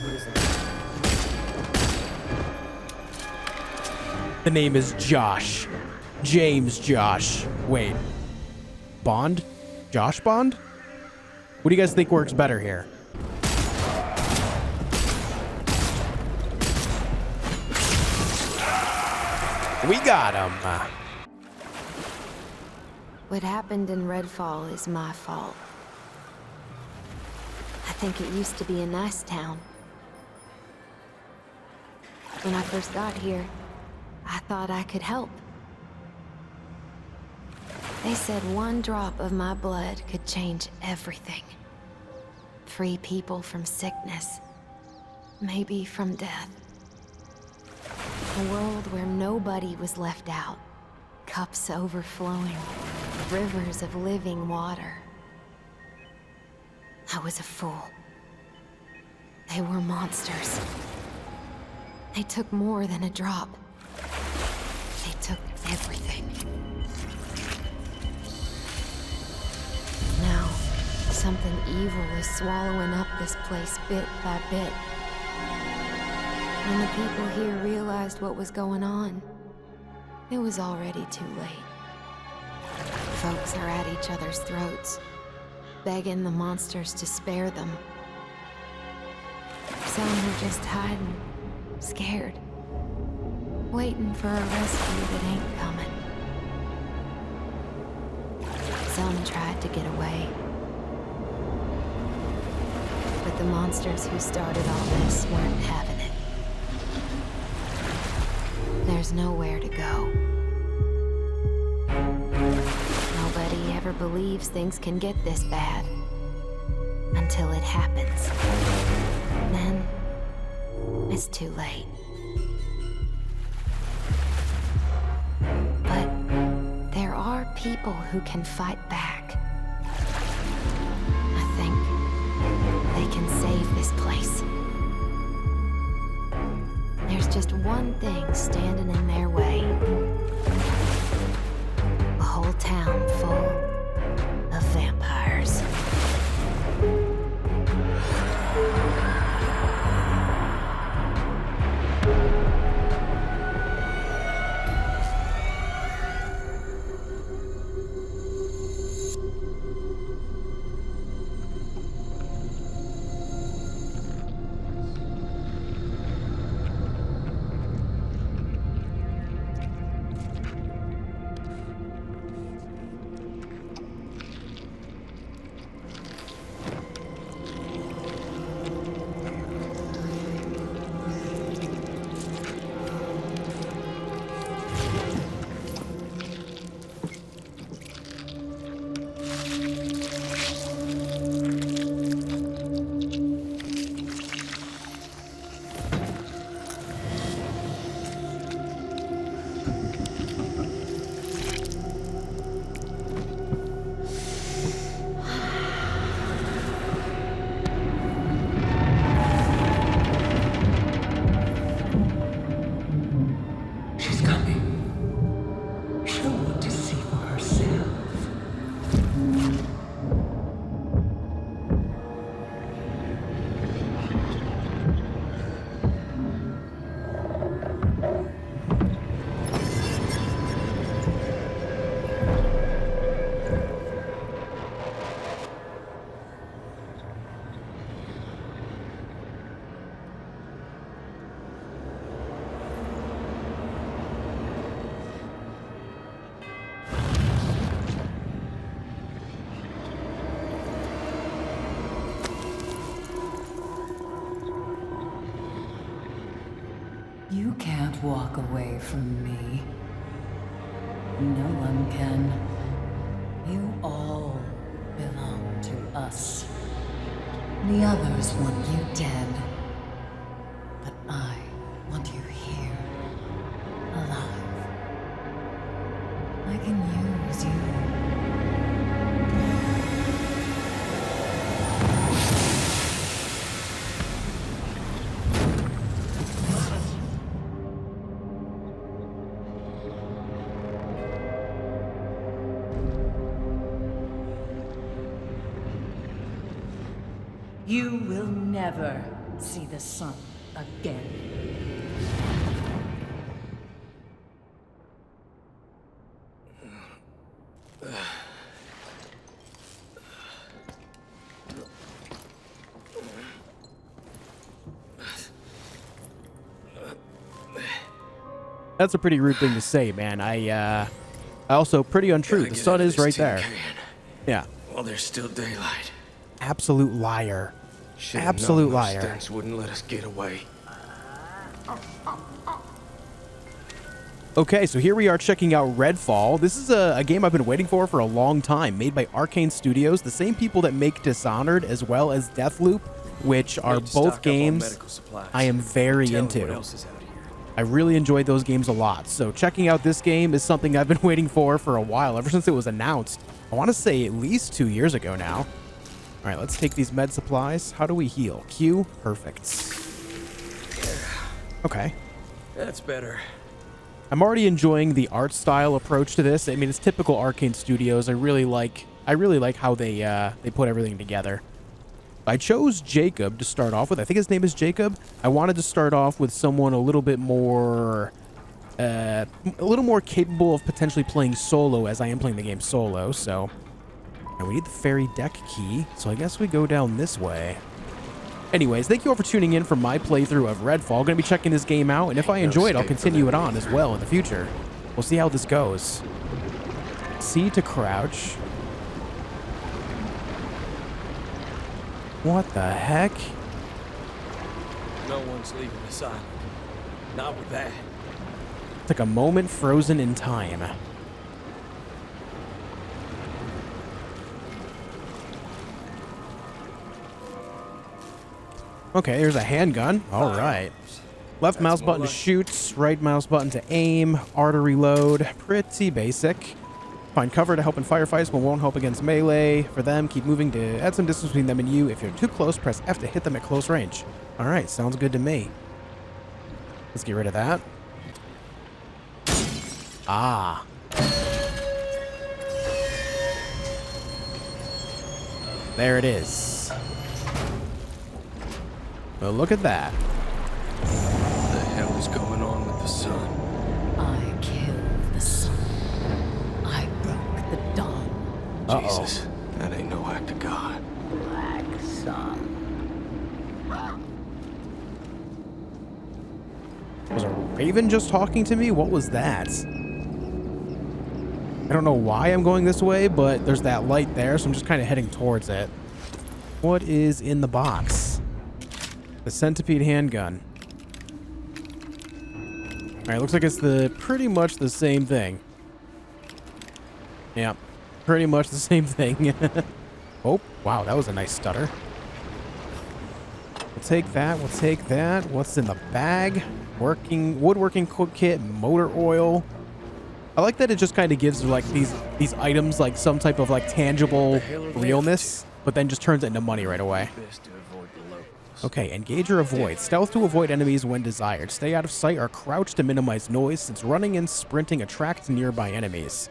What is it? The name is Josh. James Josh. Wait. Bond? Josh Bond? What do you guys think works better here? We got him. What happened in Redfall is my fault. I think it used to be a nice town. When I first got here, I thought I could help. They said one drop of my blood could change everything. Free people from sickness, maybe from death. A world where nobody was left out. Cups overflowing, rivers of living water. I was a fool. They were monsters. They took more than a drop. They took everything. Now, something evil is swallowing up this place bit by bit. When the people here realized what was going on, it was already too late. Folks are at each other's throats, begging the monsters to spare them. Some are just hiding, scared, waiting for a rescue that ain't coming. Some tried to get away. But the monsters who started all this weren't having it. There's nowhere to go. Nobody ever believes things can get this bad. Until it happens. Then, it's too late. But there are people who can fight back. I think they can save this place. There's just one thing standing in their way. A whole town full of vampires. You can't walk away from me. No one can. You all belong to us. The others want you dead. But I want you here, alive. I can use you. You will never see the sun again. That's a pretty rude thing to say, man. I also pretty untrue. The sun is right there. Yeah. Well, there's still daylight. Absolute liar. Should've Absolute known those liar. things wouldn't let us get away. Okay, so here we are checking out Redfall. This is a game I've been waiting for a long time, made by Arcane Studios, the same people that make Dishonored as well as Deathloop, which are both games I am very into. I really enjoyed those games a lot, so checking out this game is something I've been waiting for a while, ever since it was announced. I want to say at least 2 years ago now. All right, let's take these med supplies. How do we heal? Q? Perfect. Okay. That's better. I'm already enjoying the art style approach to this. I mean, it's typical Arcane Studios. I really like how they put everything together. I chose Jacob to start off with. I think his name is Jacob. I wanted to start off with someone a little bit more capable of potentially playing solo, as I am playing the game solo. So, and we need the fairy deck key. So I guess we go down this way. Anyways, thank you all for tuning in for my playthrough of Redfall. Going to be checking this game out, and if I enjoy it, I'll continue it on as well in the future. We'll see how this goes. C to crouch. What the heck? No one's leaving this island. Not with that. It's like a moment frozen in time. Okay, here's a handgun. All right. Left mouse button to shoot, right mouse button to aim, R to reload. Pretty basic. Find cover to help in firefights, but won't help against melee. For them, keep moving to add some distance between them and you. If you're too close, press F to hit them at close range. All right, sounds good to me. Let's get rid of that. Ah. There it is. Well, look at that. What the hell is going on with the sun? I killed the sun. I broke the dawn. Jesus, that ain't no act of God. Black sun. Was a raven just talking to me? What was that? I don't know why I'm going this way, but there's that light there, so I'm just kind of heading towards it. What is in the box? The centipede handgun. All right, looks like it's pretty much the same thing. Yeah, pretty much the same thing. Oh, wow, that was a nice stutter. We'll take that. We'll take that. What's in the bag? Woodworking cook kit, motor oil. I like that it just kind of gives like these items like some type of like tangible realness, but then just turns it into money right away. Okay, engage or avoid. Stealth to avoid enemies when desired. Stay out of sight or crouch to minimize noise, since running and sprinting attract nearby enemies.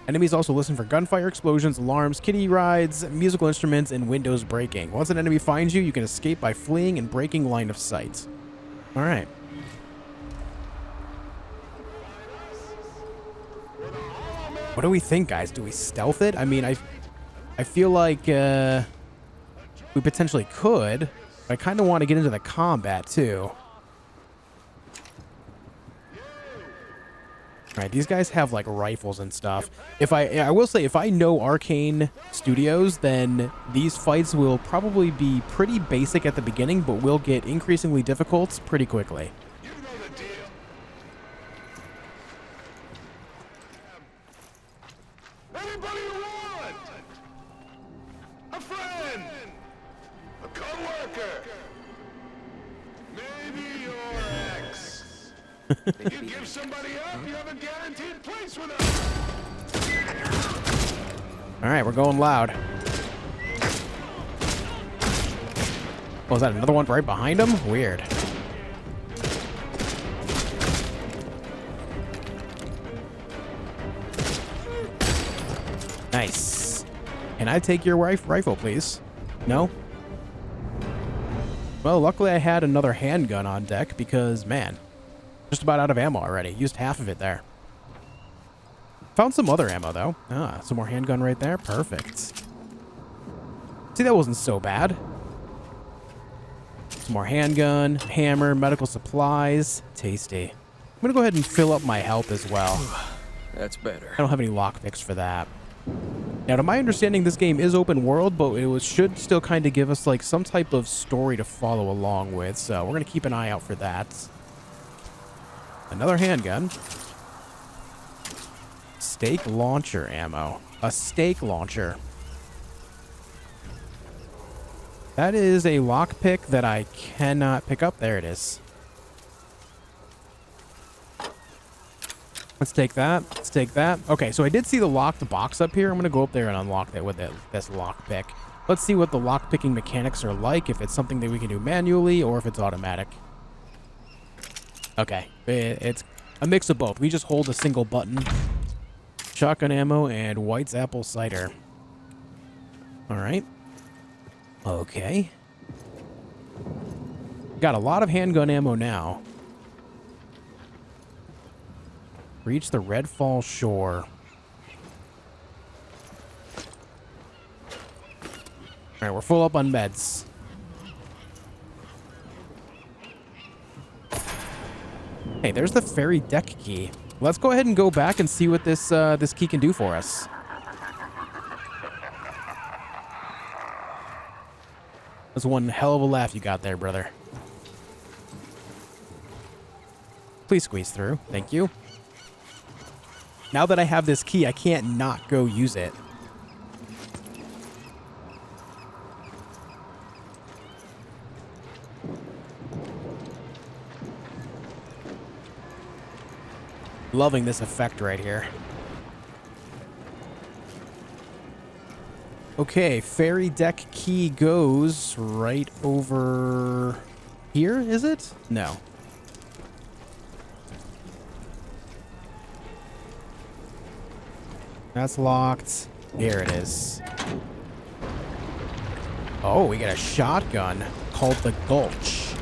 Enemies also listen for gunfire, explosions, alarms, kiddie rides, musical instruments, and windows breaking. Once an enemy finds you, you can escape by fleeing and breaking line of sight. All right. What do we think, guys? Do we stealth it? I mean, I feel like we potentially could. I kind of want to get into the combat too. All right, these guys have like rifles and stuff. I will say, if I know Arcane Studios, then these fights will probably be pretty basic at the beginning, but will get increasingly difficult pretty quickly. You know the deal. Anybody you want? A friend, a co-worker, maybe your ex. If you give somebody up, you have a guaranteed place with us. All right, we're going loud. Oh, is that another one right behind him? Weird. Nice. Can I take your rifle, please? No? Well, luckily I had another handgun on deck because, man, just about out of ammo already. Used half of it there. Found some other ammo, though. Ah, some more handgun right there. Perfect. See, that wasn't so bad. Some more handgun, hammer, medical supplies. Tasty. I'm going to go ahead and fill up my health as well. That's better. I don't have any lockpicks for that. Now, to my understanding, this game is open world, but should still kind of give us, like, some type of story to follow along with. So we're going to keep an eye out for that. Another handgun. Stake launcher ammo. A stake launcher. That is a lockpick that I cannot pick up. There it is. Let's take that. Let's take that. Okay, so I did see the locked box up here. I'm going to go up there and unlock that with this lockpick. Let's see what the lockpicking mechanics are like, if it's something that we can do manually or if it's automatic. Okay, it's a mix of both. We just hold a single button. Shotgun ammo and White's apple cider. All right. Okay. Got a lot of handgun ammo now. Reach the Redfall shore. All right, we're full up on meds. Hey, there's the ferry deck key. Let's go ahead and go back and see what this this key can do for us. That's one hell of a laugh you got there, brother. Please squeeze through. Thank you. Now that I have this key, I can't not go use it. Loving this effect right here. Okay, ferry deck key goes right over here, is it? No. That's locked. Here it is. Oh, we got a shotgun called the Gulch.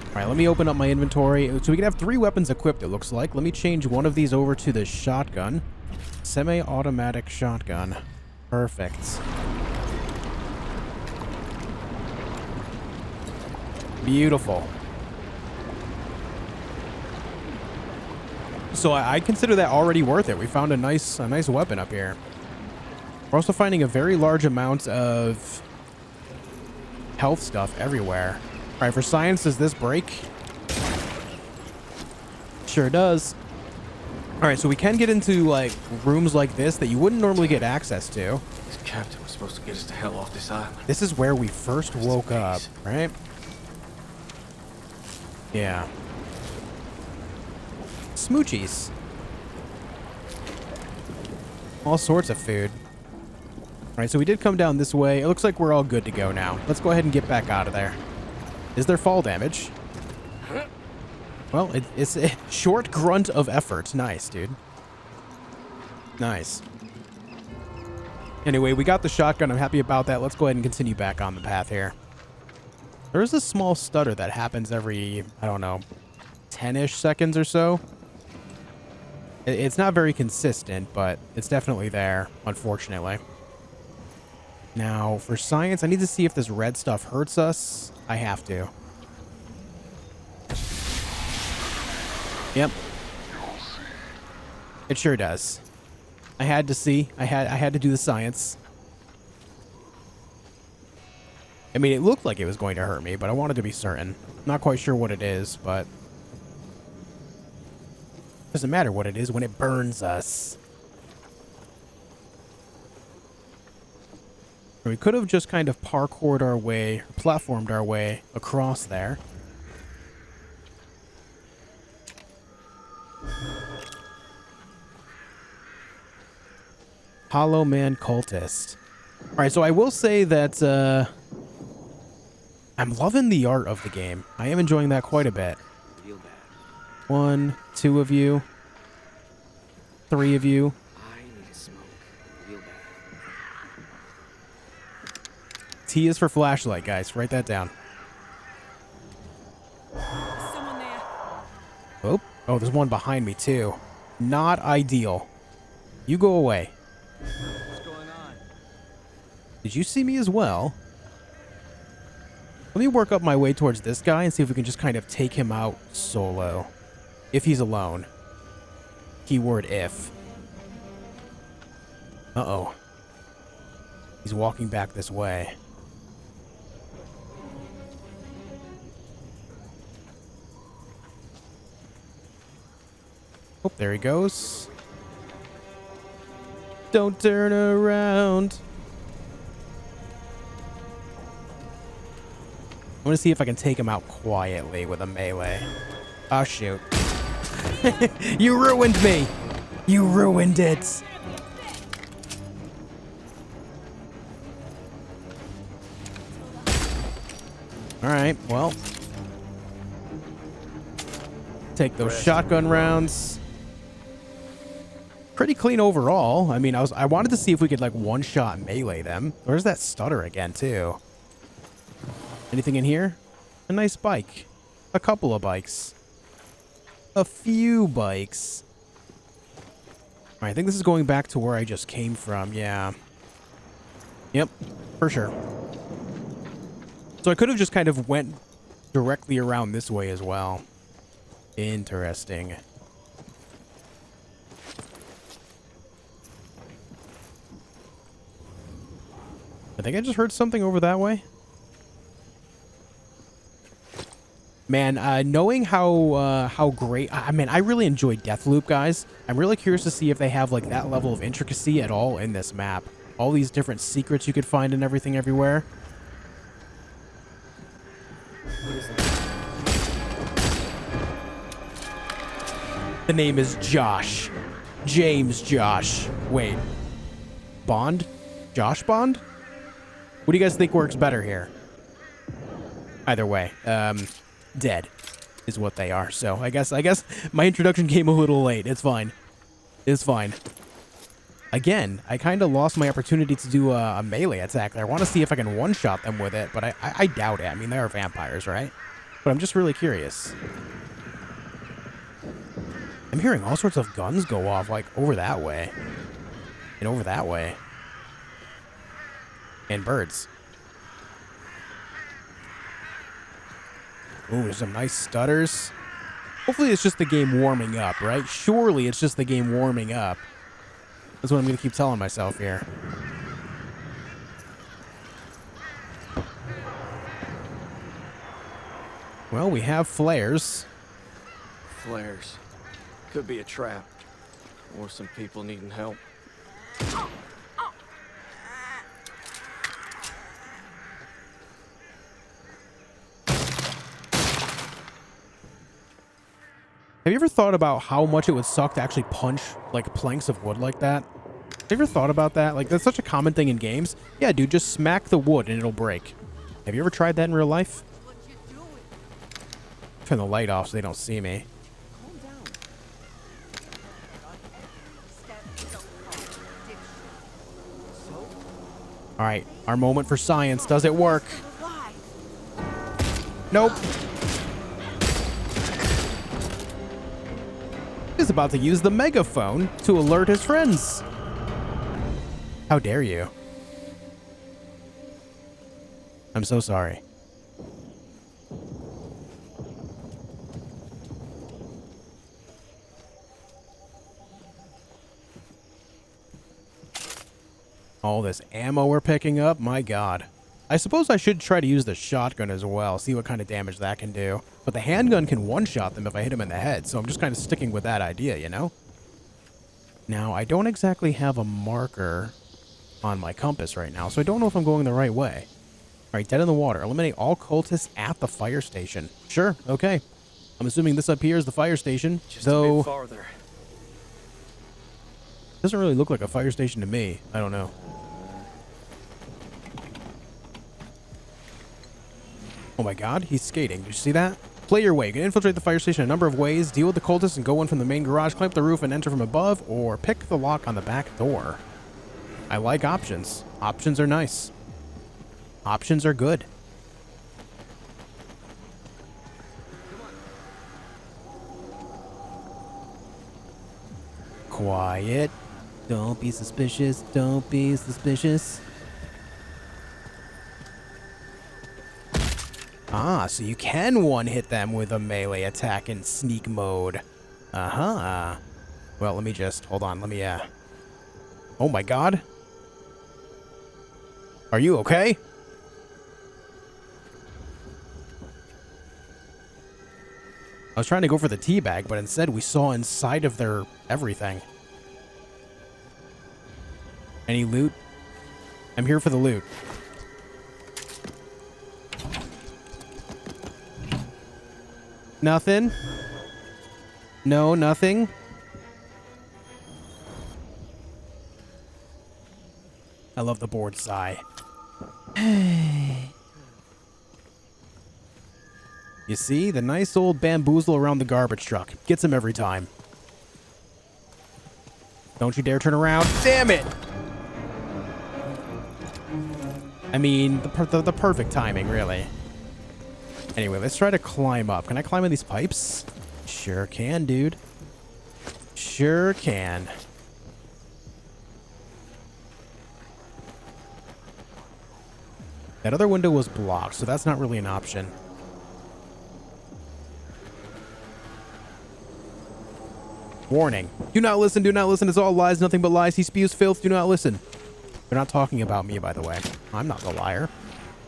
All right, let me open up my inventory. So we can have 3 weapons equipped, it looks like. Let me change one of these over to the shotgun. Semi-automatic shotgun. Perfect. Beautiful. So I consider that already worth it. We found a nice weapon up here. We're also finding a very large amount of health stuff everywhere. All right, for science, does this break? Sure does. All right, so we can get into like rooms like this that you wouldn't normally get access to. This captain was supposed to get us the hell off this island. This is where we first woke up, right? Yeah. Smoochies. All sorts of food. All right, so we did come down this way. It looks like we're all good to go now. Let's go ahead and get back out of there. Is there fall damage? Well, it's a short grunt of effort. Nice, dude. Nice. Anyway, we got the shotgun. I'm happy about that. Let's go ahead and continue back on the path here. There is a small stutter that happens every, I don't know, 10-ish seconds or so. It's not very consistent, but it's definitely there, unfortunately. Now, for science, I need to see if this red stuff hurts us. I have to. Yep. It sure does. I had to see. I had to do the science. I mean, it looked like it was going to hurt me, but I wanted to be certain. Not quite sure what it is, but doesn't matter what it is when it burns us. We could have just kind of parkoured our way, platformed our way across there. Hollow Man Cultist. All right, so I will say that I'm loving the art of the game. I am enjoying that quite a bit. 1, 2 of you. 3 of you. T is for flashlight, guys. Write that down. Someone there. Oh, there's one behind me, too. Not ideal. You go away. What's going on? Did you see me as well? Let me work up my way towards this guy and see if we can just kind of take him out solo. If he's alone. Keyword if. Uh-oh. He's walking back this way. Oh, there he goes. Don't turn around. I want to see if I can take him out quietly with a melee. Oh, shoot. You ruined me. You ruined it. All right, well. Take those shotgun rounds. Pretty clean overall. I mean, I wanted to see if we could like one-shot melee them. Where's that stutter again, too? Anything in here? A nice bike. A couple of bikes. A few bikes. All right, I think this is going back to where I just came from. Yeah. Yep, for sure. So I could have just kind of went directly around this way as well. Interesting. I think I just heard something over that way. Man, knowing how great... I mean, I really enjoy Deathloop, guys. I'm really curious to see if they have, like, that level of intricacy at all in this map. All these different secrets you could find and everything everywhere. The name is Josh. James Josh. Wait. Bond? Josh Bond? What do you guys think works better here? Either way. Dead is what they are. So I guess my introduction came a little late. It's fine. It's fine. Again, I kind of lost my opportunity to do a melee attack. I want to see if I can one-shot them with it, but I doubt it. I mean, they are vampires, right? But I'm just really curious. I'm hearing all sorts of guns go off, like, over that way. And over that way. And birds. Ooh, there's some nice stutters. Hopefully it's just the game warming up, right? Surely it's just the game warming up. That's what I'm going to keep telling myself here. Well, we have flares. Flares. Could be a trap. Or some people needing help. Have you ever thought about how much it would suck to actually punch, like, planks of wood like that? Have you ever thought about that? Like, that's such a common thing in games. Yeah, dude, just smack the wood and it'll break. Have you ever tried that in real life? Turn the light off so they don't see me. All right, our moment for science. Does it work? Nope. He's about to use the megaphone to alert his friends. How dare you? I'm so sorry. All this ammo we're picking up, my god. I suppose I should try to use the shotgun as well, see what kind of damage that can do. But the handgun can one-shot them if I hit them in the head, so I'm just kind of sticking with that idea, you know? Now, I don't exactly have a marker on my compass right now, so I don't know if I'm going the right way. Alright, dead in the water. Eliminate all cultists at the fire station. Sure, okay. I'm assuming this up here is the fire station, Just though... a bit farther. Doesn't really look like a fire station to me. I don't know. Oh my god, he's skating. Did you see that? Play your way. You can infiltrate the fire station a number of ways, deal with the cultists and go in from the main garage, climb up the roof and enter from above, or pick the lock on the back door. I like options. Options are nice. Options are good. Quiet. Don't be suspicious. Don't be suspicious. Ah, so you can one-hit them with a melee attack in sneak mode. Uh-huh. Well, let me just... Hold on. Let me, Oh my god. Are you okay? I was trying to go for the teabag, but instead we saw inside of their everything. Any loot? I'm here for the loot. Nothing? No, nothing? I love the bored sigh. You see? The nice old bamboozle around the garbage truck. Gets him every time. Don't you dare turn around. Damn it! I mean, the perfect timing, really. Anyway, let's try to climb up. Can I climb in these pipes? Sure can, dude. Sure can. That other window was blocked, so that's not really an option. Warning. Do not listen, do not listen. It's all lies, nothing but lies. He spews filth. Do not listen. They're not talking about me, by the way. I'm not the liar.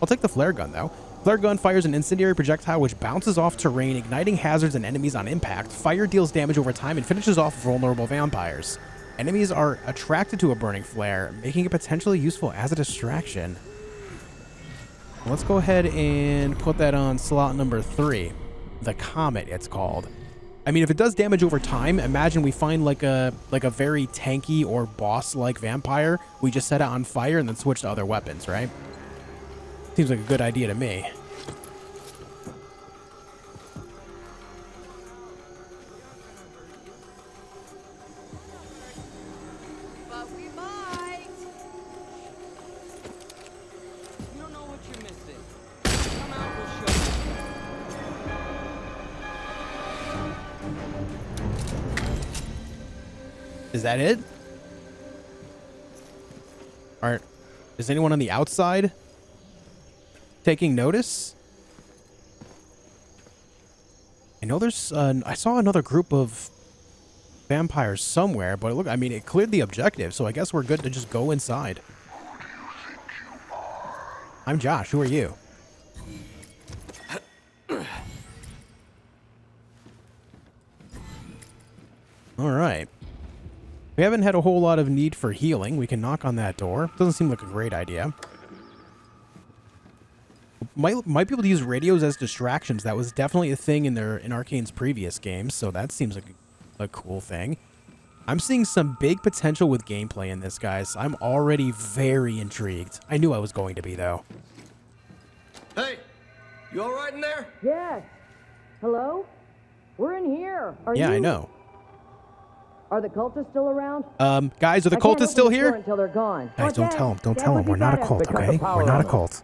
I'll take the flare gun, though. Flare gun fires an incendiary projectile which bounces off terrain, igniting hazards and enemies on impact. Fire deals damage over time and finishes off vulnerable vampires. Enemies are attracted to a burning flare, making it potentially useful as a distraction. Let's go ahead and put that on slot number 3. The Comet, it's called. I mean, if it does damage over time, imagine we find like a very tanky or boss-like vampire. We just set it on fire and then switch to other weapons, right? Seems like a good idea to me. But we might. You don't know what you're missing. Come out, we'll show you. Is that it? Alright. Is anyone on the outside taking notice? I know there's I saw another group of vampires somewhere, but look, I mean, it cleared the objective, so I guess we're good to just go inside. I'm Josh. Who are you? All right. We haven't had a whole lot of need for healing. We can knock on that door. Doesn't seem like a great idea. Might be able to use radios as distractions. That was definitely a thing in Arcane's previous games, so that seems like a cool thing. I'm seeing some big potential with gameplay in this, guys. I'm already very intrigued. I knew I was going to be, though. Hey, you all right in there? Yes. Hello? We're in here. Are Yeah, you? I know. Are the cultists still around? Guys, are the I can't cultists still open the door here? until they're gone. Guys, don't tell them. Don't Dad tell them. would We're be not a bad. cult, They cut the okay? power We're not a on us. cult.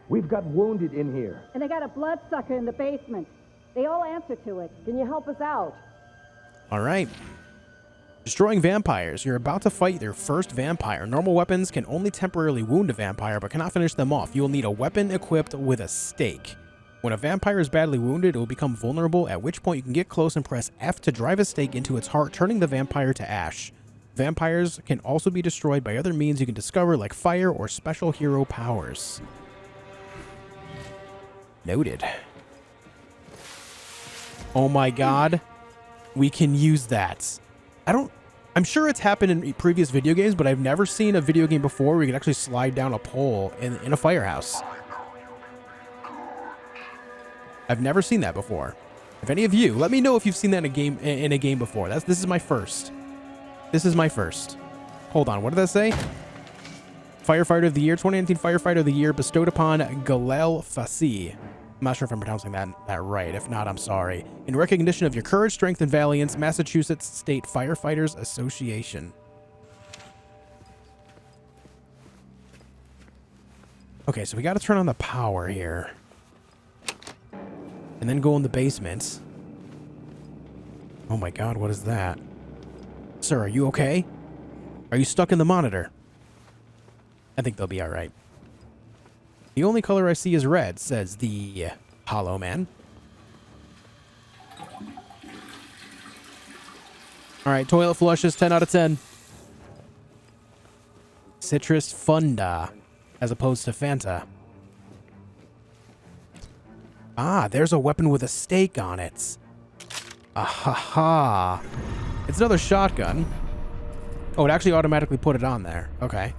We've got wounded in here. And they got a bloodsucker in the basement. They all answer to it. Can you help us out? All right. Destroying vampires. You're about to fight your first vampire. Normal weapons can only temporarily wound a vampire, but cannot finish them off. You will need a weapon equipped with a stake. When a vampire is badly wounded, it will become vulnerable, at which point you can get close and press F to drive a stake into its heart, turning the vampire to ash. Vampires can also be destroyed by other means you can discover, like fire or special hero powers. Noted. Oh my god. We can use that. I'm sure it's happened in previous video games, but I've never seen a video game before where you can actually slide down a pole in a firehouse. I've never seen that before. If any of you, let me know if you've seen that in a game before. This is my first. This is my first. Hold on, what did that say? Firefighter of the Year, 2019 Firefighter of the Year, bestowed upon Galel Fassi. I'm not sure if I'm pronouncing that right. If not, I'm sorry. In recognition of your courage, strength, and valiance, Massachusetts State Firefighters Association. Okay, so we got to turn on the power here. And then go in the basement. Oh my god, what is that? Sir, are you okay? Are you stuck in the monitor? I think they'll be alright. The only color I see is red, says the Hollow Man. Alright, toilet flushes, 10 out of 10. Citrus Funda, as opposed to Fanta. Ah, there's a weapon with a stake on it. Ahaha. It's another shotgun. Oh, it actually automatically put it on there. Okay.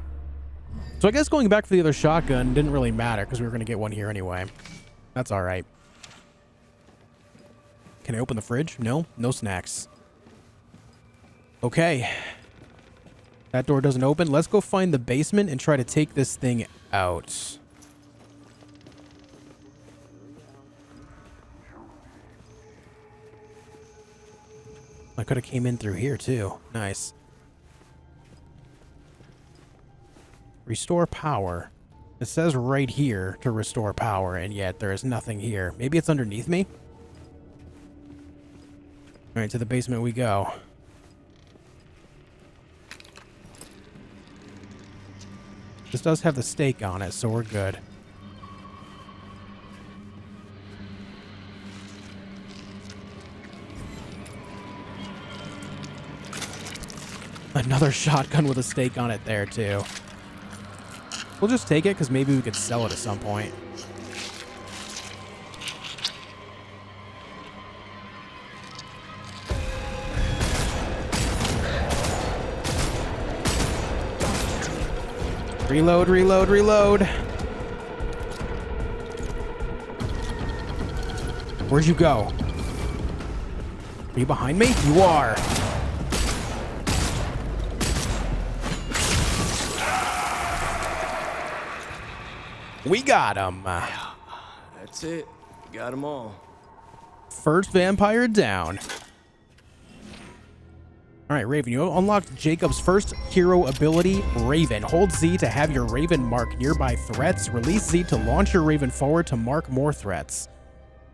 So I guess going back for the other shotgun didn't really matter because we were going to get one here anyway. That's all right. Can I open the fridge? No? No snacks. Okay. That door doesn't open. Let's go find the basement and try to take this thing out. I could have came in through here too. Nice. Restore power. It says right here to restore power, and yet there is nothing here. Maybe it's underneath me? Alright, to the basement we go. This does have the stake on it, so we're good. Another shotgun with a stake on it there, too. We'll just take it, because maybe we could sell it at some point. Reload, reload, reload. Where'd you go? Are you behind me? You are. We got him. That's it. Got them all. First vampire down. All right, Raven, you unlocked Jacob's first hero ability, Raven. Hold Z to have your Raven mark nearby threats. Release Z to launch your Raven forward to mark more threats.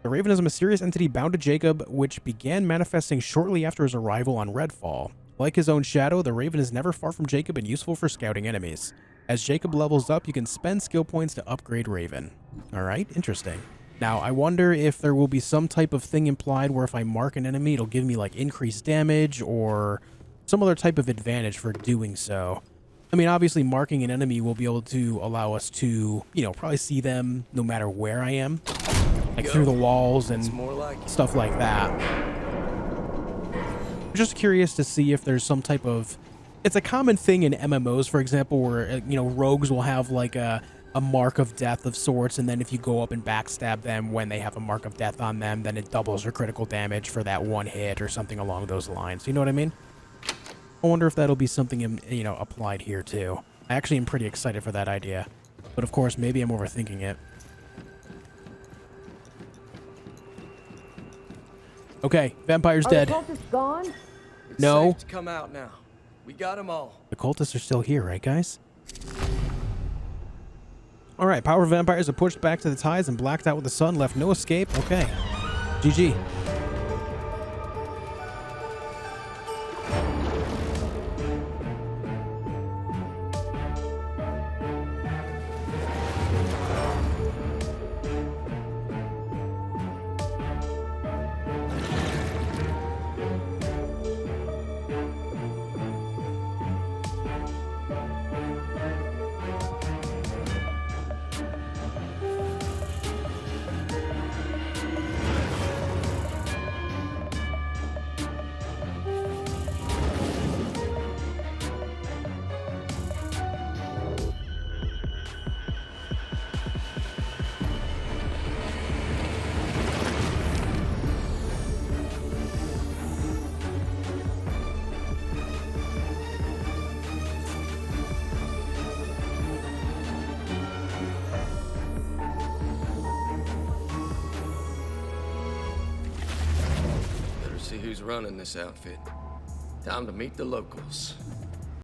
The Raven is a mysterious entity bound to Jacob, which began manifesting shortly after his arrival on Redfall. Like his own shadow, the Raven is never far from Jacob and useful for scouting enemies. As Jacob levels up, you can spend skill points to upgrade Raven. All right, interesting. Now, I wonder if there will be some type of thing implied where if I mark an enemy, it'll give me like increased damage or some other type of advantage for doing so. I mean, obviously marking an enemy will be able to allow us to, you know, probably see them no matter where I am, like through the walls and stuff like that. I'm just curious to see if there's some type of, it's a common thing in MMOs, for example, where, you know, rogues will have like a mark of death of sorts, and then if you go up and backstab them when they have a mark of death on them, then it doubles your critical damage for that one hit or something along those lines. You know what I mean? I wonder if that'll be something, you know, applied here too. I actually am pretty excited for that idea. But of course, maybe I'm overthinking it. Okay, vampire's dead. Are the cultists gone? It's No. safe to come out now. We got them all. The cultists are still here, right, guys? All right, power vampires are pushed back to the tides and blacked out with the sun, left no escape. Okay, GG. Better see who's running this outfit. Time to meet the locals.